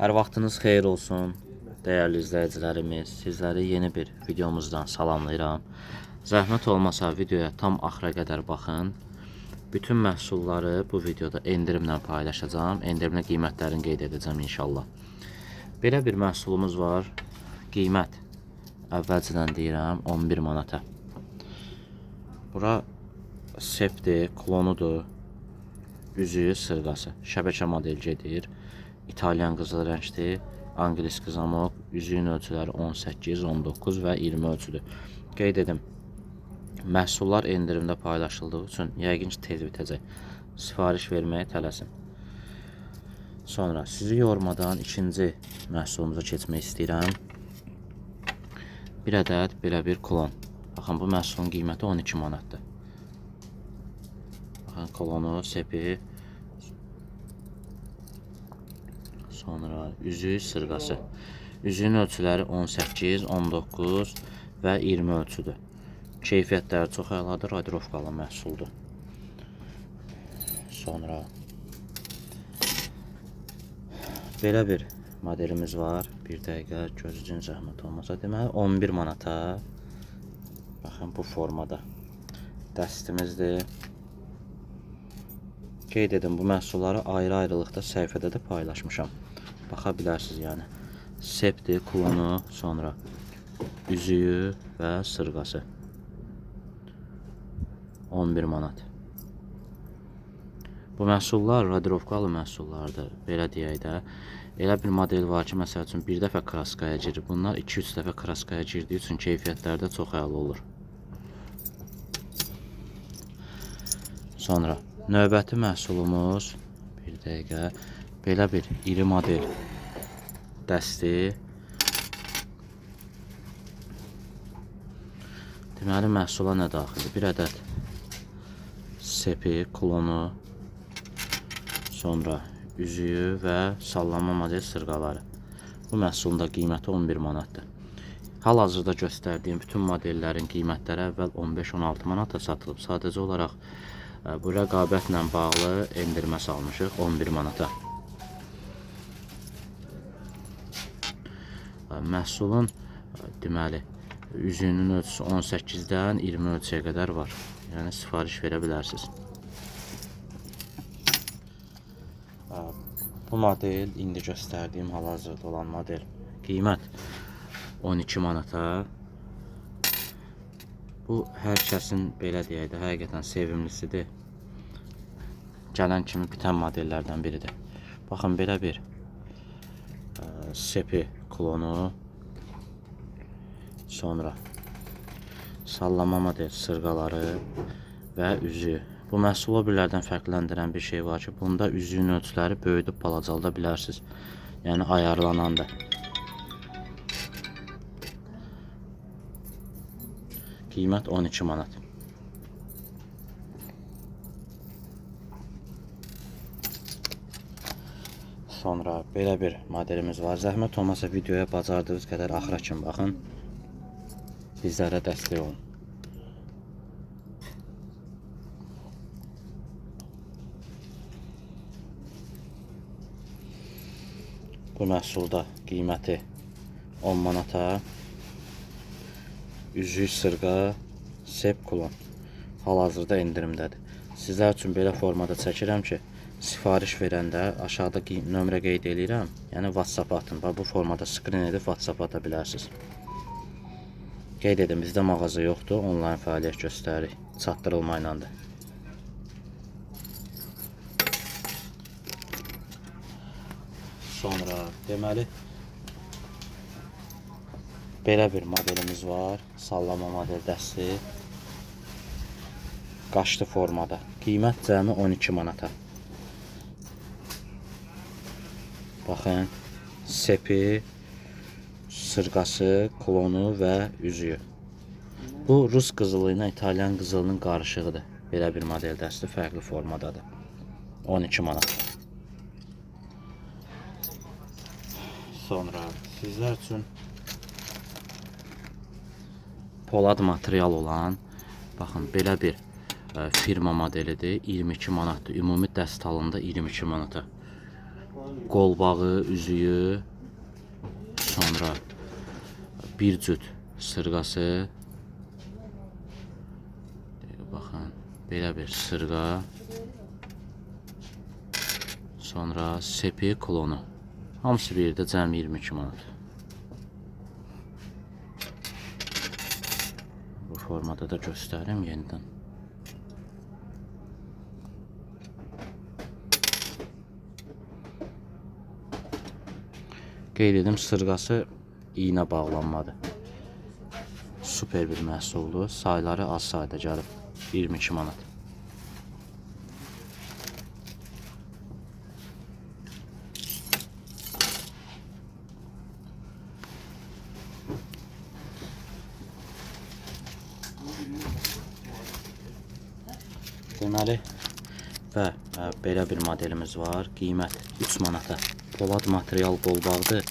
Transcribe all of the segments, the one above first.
Hər vaxtınız xeyir olsun, dəyərli izləyicilərimiz. Sizləri yeni bir videomuzdan salamlayıram. Zəhmət olmasa videoya tam axıra qədər baxın. Bütün məhsulları bu videoda endirimlə paylaşacağım. Endirimlə qiymətlərini qeyd edəcəm inşallah. Belə bir məhsulumuz var. Qiymət əvvəlcədən deyirəm 11 manata. Bura sepdir, klonudur, üzüyü, sırğası. Şəbəkə model gedir. İtalyan qızıl rəngdir, Angilis qızamıq, üzüyün ölçüləri 18, 19 və 20 ölçüdür. Qeyd edim, məhsullar endirimdə paylaşıldığı üçün yəqin ki tez bitəcək. Sifariş verməyə tələsin. Sonra sizi yormadan ikinci məhsulumuza keçmək istəyirəm. Bir ədəd belə bir klon. Baxın, bu məhsulun qiyməti 12 manatdır. Baxın, klonu, sepi. Sonra üzüyü, sırğası. Üzüyün ölçüləri 18, 19 və 20 ölçüdür. Keyfiyyətləri çox əladır, radirovkalı məhsuldur. Sonra belə bir modelimiz var. Bir dəqiqə gözünüzün zəhmət olmasa. Deməli 11 manata. Baxın, bu formada dəstimizdir. Qeyd edim, bu məhsulları ayrı-ayrılıqda səhifədə də paylaşmışam. Baxa bilərsiniz yəni. Sepdir, klonu, sonra üzüyü və sırğası. 11 manat. Bu məhsullar radirovkalı məhsullardır. Belə deyək də. Elə bir model var ki, məsəl üçün bir dəfə kraskaya girir. Bunlar 2-3 dəfə kraskaya girdiyi üçün keyfiyyətləri də çox əla olur. Sonra növbəti məhsulumuz, bir dəqiqə, belə bir iri model dəsti. Deməli, məhsula nə daxildir? Bir ədəd sepi, klonu, sonra üzüyü və sallanma model sırğaları. Bu məhsulun da qiyməti 11 manatdır. Hal-hazırda göstərdiyim bütün modellərin qiymətləri əvvəl 15-16 manata satılıb. Sadəcə olaraq bu rəqabətlə bağlı endirmə salmışıq 11 manata. Məhsulun deməli üzüyünün ölçüsü 18-dən 20 ölçüyə qədər var. Yəni sifariş verə bilərsiniz. Bu model indi göstərdiyim hal-hazırda olan model. Qiymət 12 manata. Bu hər kəsin belə deyək də həqiqətən sevimlisidir. Gələn kimi bitən modellərdən biridir. Baxın, belə bir sepi klonu, sonra sallama model sırğaları və üzüyü. Bu məhsulu birlərdən fərqləndirən bir şey var ki, bunda üzüyün ölçüləri böyüdüb balacalda bilərsiniz. Yəni ayarlanandır. Qiymət 12 manat. Sonra belə bir modelimiz var. Zəhmət olmasa videoya bacardığınız qədər axıra kimi baxın. Bizlərə dəstək olun. Bu məhsulda qiyməti 10 manata. Üzük, sırğa, sep, klon. Hal-hazırda endirimdədir. Sizlər üçün belə formada çəkirəm ki, sifariş verəndə aşağıda nömrə qeyd edirəm. Yəni WhatsApp atın. Bu formada skrin edib WhatsApp ata bilərsiniz. Qeyd edin, bizdə mağaza yoxdur. Onlayn fəaliyyət göstəririk. Çatdırılma ilədir. Sonra deməli belə bir modelimiz var. Sallama model dəsti. Qaşlı formada. Qiymət cəmi 12 manata. Baxın, sepi, sırğası, klonu və üzüyü. Bu Rus qızılı ilə İtalyan qızılının qarışığıdır. Belə bir model dəsti fərqli formadadır. 12 manat. Sonra sizlər üçün polad material olan, baxın, belə bir firma modelidir. 22 manatdır. Ümumi dəst halında 22 manata. qolbağı, üzüyü, sonra bir cüt sırğası. Baxın, belə bir sırğa. Sonra sepi klonu. Hamısı bir yerdə cəmi 22 manat. Bu formada da göstərim yenidən. Qeyd edim, sırğası iynə bağlanmadı. Super bir məhsuldur. Sayları az sayda gəlib. 22 manat. Deməli, və belə bir modelimiz var. Qiymət 3 manata. Polad material qolbağdır.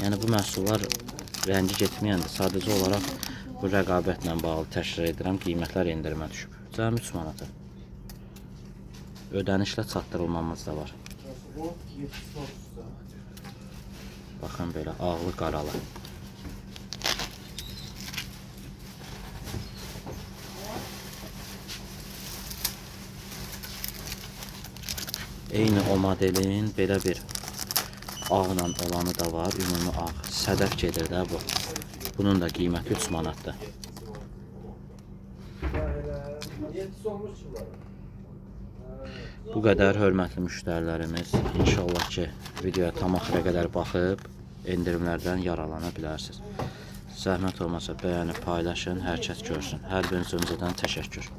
Yəni bu məhsullar rəngi getməyəndə sadəcə olaraq bu rəqabətlə bağlı təşkil edirəm. Qiymətlər endirimə düşüb. Cəmi 3 manata. Ödənişlə çatdırılmamız da var. Baxın belə ağlı qaralı. Eyni o modelin belə bir ağla olanı da var. Ümumi ağ. Sədəf gedir də bu. Bunun da qiyməti 3 manatdır. Bu qədər hörmətli müştərilərimiz. İnşallah ki, videoya tam axıra qədər baxıb endirimlərdən yararlana bilərsiniz. Zəhmət olmasa bəyənib paylaşın, hər kəs görsün. Hər biriniz öncədən təşəkkür.